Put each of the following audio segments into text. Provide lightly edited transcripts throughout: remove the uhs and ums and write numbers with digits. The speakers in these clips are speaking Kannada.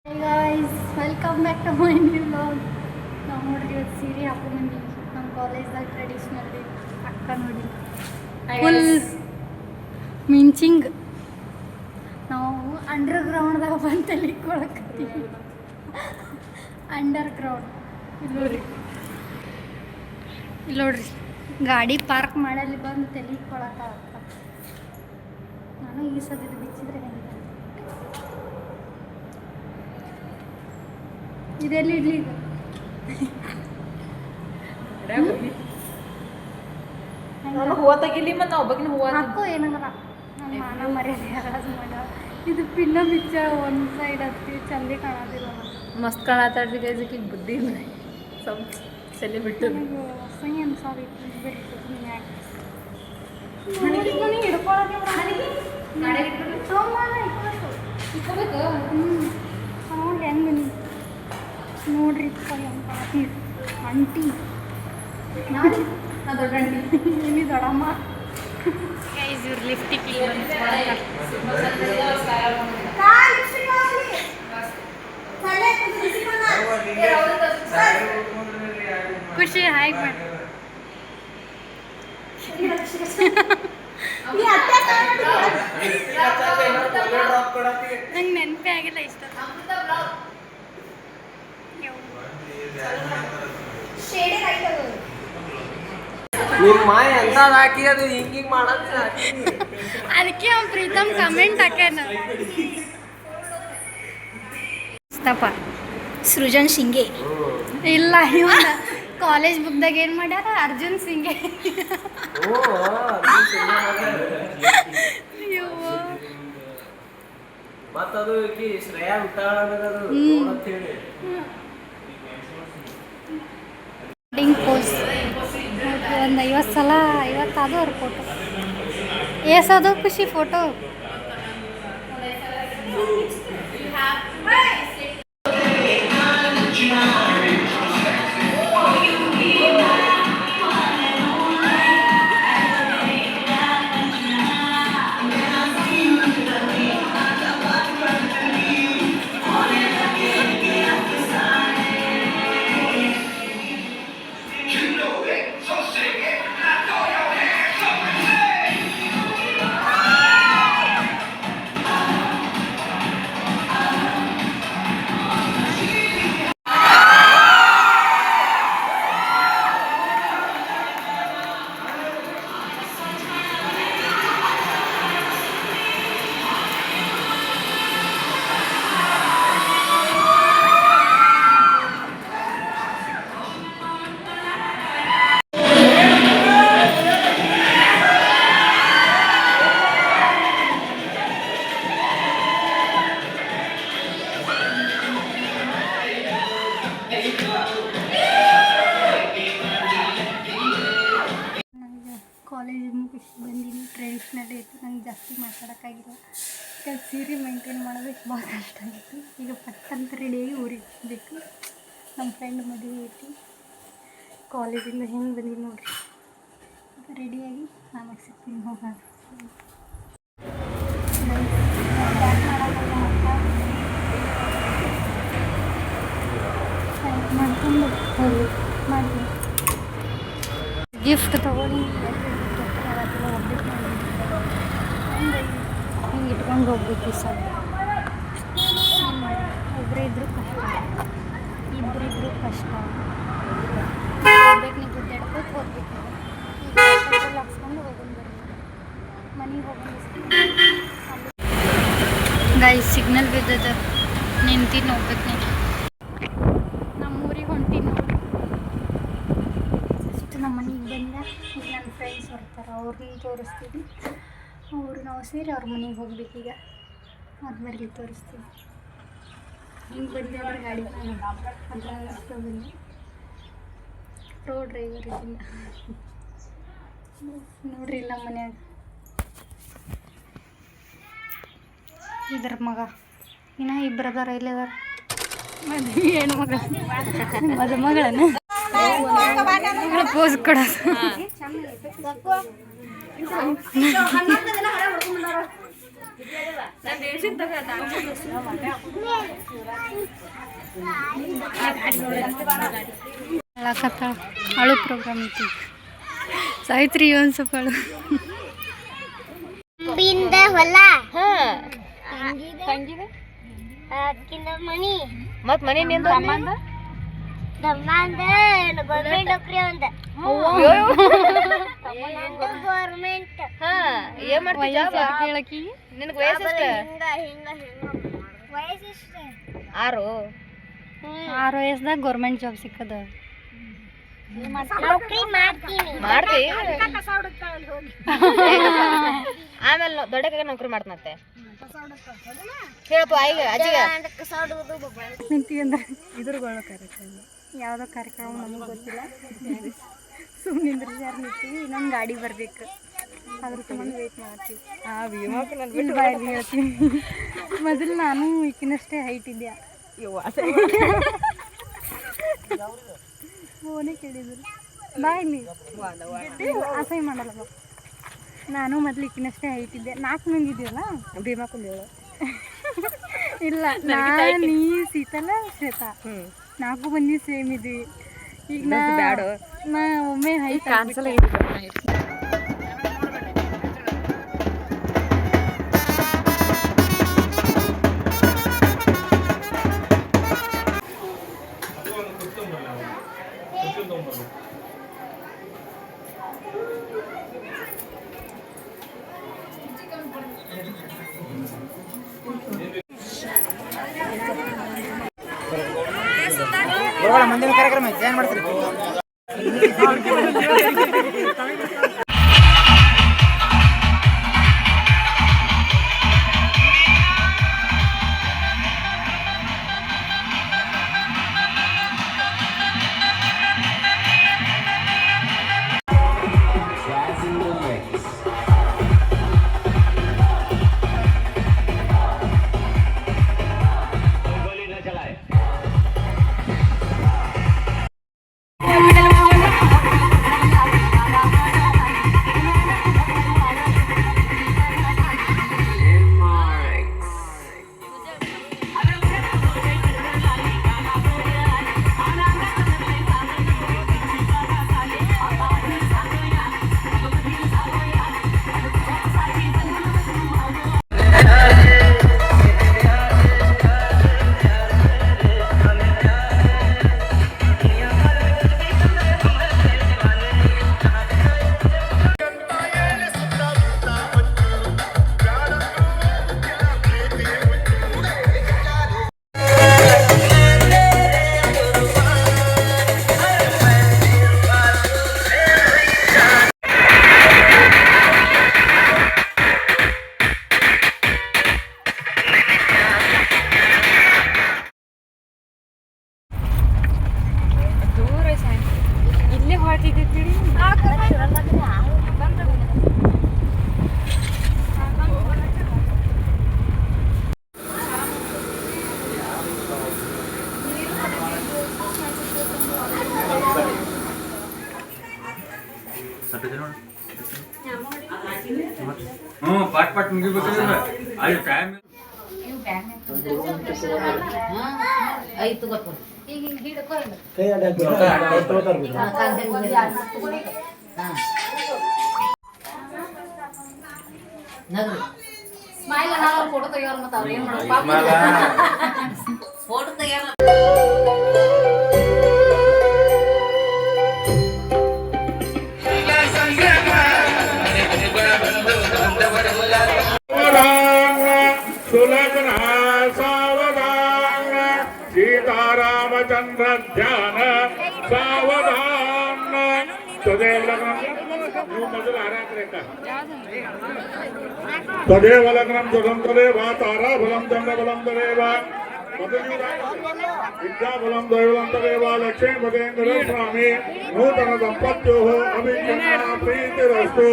Hey guys, welcome back to my new vlog. ನಾವು ನೋಡ್ರಿ ಇವತ್ತು ಸೀರೆ ಹಾಕೊಂಡ್ಬಂದೀವಿ ನಮ್ಮ ಕಾಲೇಜ್ದಾಗ ಟ್ರೆಡಿಷ್ನಲ್ ಡೇ ಅಕ್ಕ ನೋಡಿ ಫುಲ್ ಮಿಂಚಿಂಗ್. ನಾವು ಅಂಡರ್ಗ್ರೌಂಡ್ದಾಗ ಬಂದು ತಲಿಕೊಳಕತ್ತೀವಿ. ಅಂಡರ್ಗ್ರೌಂಡ್ ಇಲ್ಲಿ ನೋಡ್ರಿ ಗಾಡಿ ಪಾರ್ಕ್ ಮಾಡಲ್ಲಿ ಬಂದು ತಲಿಕೊಳಕ. ನಾನು ಈ ಸದ್ಯದ ಬಿಚ್ಚಿದ್ರೆ ಹೆಂಗೆ ಇದೆಲ್ಲಿ ಇಡ್ಲಿ ಇದು ಹೂವ ತೆಗಿಲಿ ಮತ್ತು ಒಬ್ಬಕಿನ ಹೂವ ಹಾಕೋ ಏನಂದ್ರ ನನ್ನ ಮಾನ ಮರ್ಯಾದೆ ಹರಾಜು ಮಾಡ. ಇದು ಪಿನ್ನ ಬಿಚ್ಚ ಒಂದು ಸೈಡ್ ಹತ್ತಿ ಚಂದಿ ಕಾಣೋದಿಲ್ಲ. ಮಸ್ತ್ ಕಾಣತ್ತಾಡ್ರಿ ಗೈಸ್, ಈಗ ಬುದ್ಧಿ ಇಲ್ಲ ಸ್ವಲ್ಪ ಸೆಲೆ ಬಿಟ್ಟು ನನಗೆ ಹೊಸಂಗೆ ಅನ್ಸಾರಿ ಬಿಟ್ಟು ನನಗೆ ಹಿಡ್ಕೊಳಕ್ಕೆ ಇಟ್ಕೋಬೇಕು. ನೋಡಿ ಹೆಂಗೆ ನೋಡ್ರಿ ಆಂಟಿ ದೊಡ್ಡ ಅಂಟಿ ಇಲ್ಲಿ ದೊಡ್ಡಮ್ಮ ಇವ್ರ ಲಿಫ್ಟಿಗೆ ಖುಷಿ ಹಾಯ್ ಮಾಡಿ ನಂಗೆ ನೆನಪೇ ಆಗಿಲ್ಲ ಇಷ್ಟ. ನಿಮ್ಮ ಮಾಯ ಎಂತ ಹಾಕಿ ಅದು ಹಿಂಗಿಂಗ್ ಮಾಡೋದು ಅದಕ್ಕೆ ಅವ್ನು ಪ್ರೀತಮ್ ಕಮೆಂಟ್ ಹಾಕ್ಯಾನ. ಸೃಜನ್ ಶಿಂಗೆ ಇಲ್ಲ ಇವನ ಕಾಲೇಜ್ ಬುಕ್ದಾಗ ಏನು ಮಾಡ್ಯಾರ ಅರ್ಜುನ್ ಸಿಂಗೆ. ಮತ್ತದು ಶ್ರೇಯಾ ಹುಟ್ಟಾಳ ಪೋಸ್ ಒಂದು 50 ಸಲ 50 ಅದು ಅವ್ರ ಫೋಟೋ ಏಸದು ಖುಷಿ ಫೋಟೋ. ಕಾಲೇಜ್ ಮುಗಿಸಿ ಬಂದೀನಿ. ಟ್ರೆಡಿಷ್ನಲ್ ಇತ್ತು, ನಂಗೆ ಜಾಸ್ತಿ ಮಾತಾಡೋಕ್ಕಾಗಿಲ್ಲ. ಯಾಕಂದ್ರೆ ಸೀರೆ ಮೇಂಟೈನ್ ಮಾಡೋದಕ್ಕೆ ಭಾಳ ಕಷ್ಟ ಆಗಿತ್ತು. ಈಗ ಪಟ್ಟಂತ ರೆಡಿಯಾಗಿ ಊರಿಗೆ ಹೋಗಬೇಕು. ನಮ್ಮ ಫ್ರೆಂಡ್ ಮದುವೆ ಐತಿ. ಕಾಲೇಜಿಂದ ಹೆಂಗೆ ಬಂದೀನಿ ನೋಡ್ರಿ. ಈಗ ರೆಡಿಯಾಗಿ ಆಮೇಲೆ ಸಿಗ್ತೀನಿ ಹೋಗೋಣ. ಮಾಡ್ಕೊಂಡು ಹೋಗಿ ಮಾಡ್ತೀನಿ. ಗಿಫ್ಟ್ ತೊಗೊಂಡು ಹೋಗ್ಬೇಕು ಮಾಡಿ ಹಿಂಗೆ ಇಟ್ಕೊಂಡು ಹೋಗ್ಬೇಕು. ಈ ಸಲ ಒಬ್ಬರಿದ್ರು ಕಷ್ಟ, ಇಬ್ಬರಿದ್ರು ಕಷ್ಟ. ಹೋಗ್ಬೇಕು, ನೀವು ದುಡ್ಡು ಎಡ್ಬೇಕು ಹೋಗ್ಬೇಕು. ಈಗ ಪೆಟ್ರೋಲ್ ಹಾಕ್ಸ್ಕೊಂಡು ಹೋಗೋಣ ಮನೆಗೆ ಹೋಗೋಣ. ಗಾಯಿ ಸಿಗ್ನಲ್ ಬಿದ್ದದ, ನಿಂತೀನಿ ಹೋಗ್ಬೇಕು. ನೀನು ನಮ್ಮೂರಿಗೆ ಹೊಂಟೀನಿ ನೋಡಿ. ಜಸ್ಟ್ ನಮ್ಮ ಮನೆಗೆ ಬಂದೆ. ಈಗ ನನ್ನ ಫ್ರೆಂಡ್ಸ್ ಬರ್ತಾರೆ, ಅವ್ರನ್ನ ತೋರಿಸ್ತೀನಿ. ಅವರು ನಾವು ಸೇರಿ ಅವ್ರ ಮನೆಗೆ ಹೋಗ್ಬೇಕೀಗ. ಆದ್ಮೇಲೆ ತೋರಿಸ್ತೀನಿ. ಹಿಂಗೆ ಬಂದೆ ಅಂದ್ರೆ ಗಾಡಿ ಅದ್ರ ಬಂದೆ. ಪ್ರೋ ಡ್ರೈವರ್ ಇದನ್ನ ನೋಡ್ರಿ. ನಮ್ಮ ಮನ್ಯಾಗ ಇದ್ರ ಮಗ ಇನ್ನ ಇಬ್ಬರದಾರ ಇಲ್ಲದಾರ. ಮದುವೆ ಹೆಣ್ಣು ಮಗಳನ್ನ ಪೋಸ್ ಕೊಡೋದು. ಹೇಳಕತ್ತಾಳ ಅಳು ಪ್ರೋಗ್ರಾಮ್ ಐತಿ ಸಾಯ್ತ್ರಿ ಒಂದು ಸ್ವಲ್ಪ ಅಳು ಹೊಲ ಮನಿ ಮತ್ ಮನಿ ನಿಂದು ಗೌರ್ಮೆಂಟ್ ನೌಕರಿ ಒಂದ ಗೌರ್ಮೆಂಟ್ ಏನ್ ಮಾಡ್ತೀವಿ ನಿನಗೆ ವಯಸ್ಸೆಷ್ಟ ವಯಸ್ಸೆಷ್ಟು 6 ವಯಸ್ಸದಾಗ ಗೌರ್ಮೆಂಟ್ ಜಾಬ್ ಸಿಕ್ಕದ ಮಾಡ್ತಿ ಆಮೇಲೆ ದೊಡ್ಡಕಾಗ ನೌಕರಿ ಮಾಡ್ತನಂತೆ ಹೇಳಪ್ಪ ಈಗ ಅಜ್ಜಿಗ ನಿಂತಿ ಅಂದ್ರೆ ಇದ್ರಗಳು ಕಾರ್ಯಕ್ರಮ ಯಾವುದೋ ಕಾರ್ಯಕ್ರಮ ನಮಗೆ ಗೊತ್ತಿಲ್ಲ ಸುಮ್ಮನಿಂದ್ರ ಯಾರು ನಿಂತೀವಿ ಇನ್ನೊಂದು ಗಾಡಿ ಬರ್ಬೇಕು ಅದ್ರ ಸಂಬಂಧ ವೇಟ್ ಮಾಡ್ತೀವಿ ಹೇಳ್ತೀನಿ ಮೊದಲು ನಾನು ಈಕಿನಷ್ಟೇ ಹೈಟ್ ಇದ್ದೆ ಫೋನೇ ಕೇಳಿದ್ರು ಬಾಯ್ಲಿ ಅಸಹ್ಯ ಮಾಡಲ್ಲ ಬಾ ನಾನು ಮೊದಲು ಈಕಿನಷ್ಟೇ ಹೈಟ್ ಇದ್ದೆ 4 ಮಂದಿ ಇದೆಯಲ್ಲ ಭೀಮಾ ಕುಂದೇಳು ಇಲ್ಲ ನಾನು ನೀ ಸೀತಲ್ಲ ಶ್ವೇತಾ 4 ಮಂದಿ ಸೇಮ್ ಇದ್ವಿ ಈಗ ನಾ ಒಮ್ಮೆ ಹೈಟ್ ಕ್ಯಾನ್ಸಲ್ ಮುಂದಿನ ಕಾರ್ಯಕ್ರಮ ಏನ್ ಮಾಡ್ತೀರಿ पाट पाट मुगिಬೇಕು ಅಲ್ಲಿ ಟೈಮ್ ಆಯ್ತು ಗೊತ್ತು ಈಗ ಹಿಡಕೋ ಇಲ್ಲ ಕೈ ಅಡ್ಡ ನಗರು ಸ್ಮೈಲ್ ನಾವು ಫೋಟೋ ತೆಗಿಯೋರು ಮತ್ತೆ ಅವ್ರು ಏನು ಮಾಡೋದು ಫೋಟೋ ತೆಗಿಯೋರು सीतारामचंद्र ध्यान सावधान तदेव लग्नम तदेव लग्नम सुधम तदेव तारा बलम चंद्र बलम तदेव विद्या बलम दैवलम तदेव लक्ष्मी पदेन्द्र स्वामी नूतन दंपत्यो अभिज्ञा प्रीतिरस्तु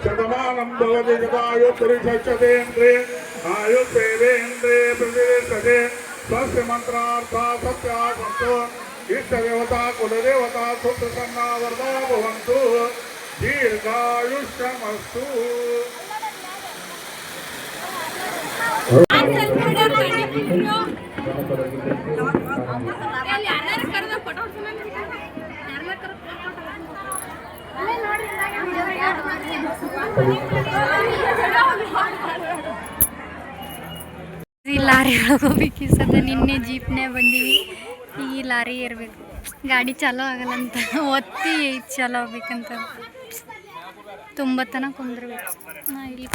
शतमानं भवति शतायुत्तरिशतेन्द्रे आयुर्वेदेन्द्रे प्रतिष्ठते स्वस्य मंत्रार्थ सत्यासंतो इष्ट देवता कुलदेवता सुप्रसन्ना वरदा भवन्तु दीर्घायुष्यमस्तु ಈ ಲಾರಿ ಒಳಗೆ ಹೋಗ್ಬೇಕು ಸದ ನಿನ್ನೆ ಜೀಪ್ನೇ ಬಂದೀವಿ ಈಗ ಈ ಲಾರಿ ಇರಬೇಕು ಗಾಡಿ ಚಾಲೋ ಆಗಲ್ಲ ಅಂತ ಒತ್ತಿ ಚಾಲೋ ಆಗ್ಬೇಕಂತ ತುಂಬ ತನಕ ಕುಂದಿರ್ಬೇಕು ನಾ ಇಲ್ಲಿ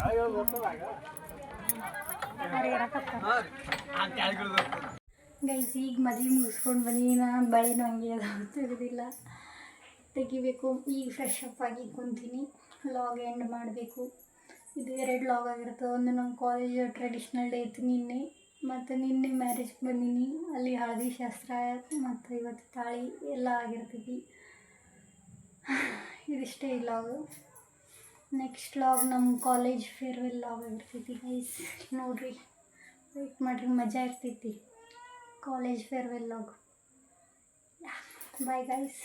ಗೈಸ್ ಈಗ ಮದುವೆ ಮುಗಿಸ್ಕೊಂಡು ಬಂದು ನಾನು ಬಳೆನೂ ಹಂಗೆ ಅದು ತೆಗೆದಿಲ್ಲ ತೆಗಿಬೇಕು ಈಗ ಫ್ರೆಶ್ ಅಪ್ ಆಗಿ ಕುಂತೀನಿ ಲಾಗ್ ಎಂಡ್ ಮಾಡಬೇಕು ಇದು 2 ಲಾಗ್ ಆಗಿರ್ತದೆ ಒಂದು ನಮ್ಮ ಕಾಲೇಜ್ ಟ್ರೆಡಿಷ್ನಲ್ ಡೇ ಇತ್ತು ನಿನ್ನೆ ಮತ್ತು ನಿನ್ನೆ ಮ್ಯಾರೇಜ್ ಬಂದೀನಿ ಅಲ್ಲಿ ಹಳದಿ ಶಾಸ್ತ್ರ ಮತ್ತು ಇವತ್ತು ತಾಳಿ ಎಲ್ಲ ಆಗಿರ್ತೈತಿ ಇದಿಷ್ಟೇ ಈ ಲಾಗು ನೆಕ್ಸ್ಟ್ ಲಾಗ್ ನಮ್ಮ ಕಾಲೇಜ್ ಫೇರ್ವೆಲ್ ಲಾಗ್ ಆಗಿರ್ತೈತಿ ಗೈಸ್ ನೋಡಿರಿ ವೆಯ್ಟ್ ಮಾಡಿರಿ ಮಜಾ ಇರ್ತೈತಿ college farewell log bye guys.